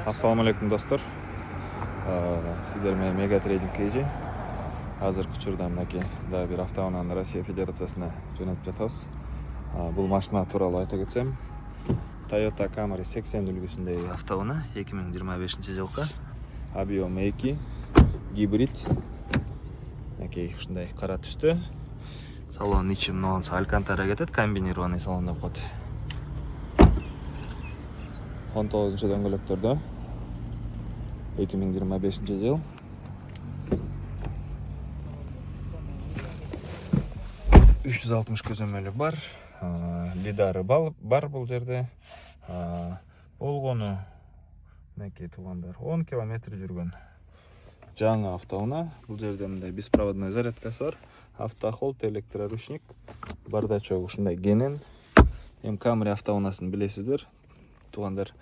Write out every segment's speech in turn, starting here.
Assalamu alaikum dostlar. Sizler menен Mega Trading KG. Азыркы учурда мынакей дагы бир автоунааны Россия Федерациясына жөнөтүп жатабыз. Бул машина тууралуу айта кетсем, Toyota Camry 80 үлгүсүндөгү автоунаа 2025-жылкы. Объем 2, гибрид. Мынакей ушундай кара түстө. Салон ичи мынабы алькантара кетет, комбинированный салон деп коет. 19-дөңгөлөктөрдө 2025-жыл. $360 көзөмөлү бар. Лидары бар бул жерде. Болгону мынакей туугандар 10 км жүргөн. Жаңы автоунаа. Бул жерде мындай беспроводной зарядкасы бар. Автохолд, электроручник, бардачок ушундай кенен. Эми Camry автоунаасын билесиздер. Туугандар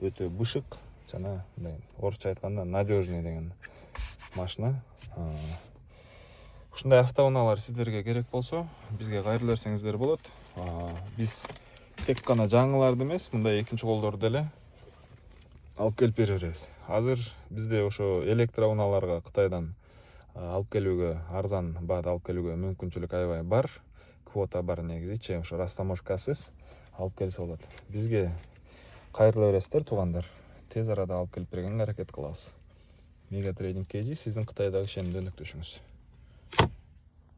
өтө бышык жана мындай орусча айтканда надежный деген машина. Ушундай автоунаалар сиздерге керек болсо, бизге кайрылып берсеңиздер болот. Биз тек гана жаңыларды эмес, мындай экинчи колдорду деле алып келип бере беребиз. Азыр бизде ошо электроунааларга Кытайдан алып келүүгө, арзан баада алып келүүгө мүмкүнчүлүк аябай бар. Квота бар негизи, ошо растаможкасыз алып келсе болот. Бизге кайрыла бересиздер туугандар. Тез арада алып келип бергенге аракет кылабыз. Mega Trading KG сиздин Кытайдагы ишенимдүү өнөктөшүңүз.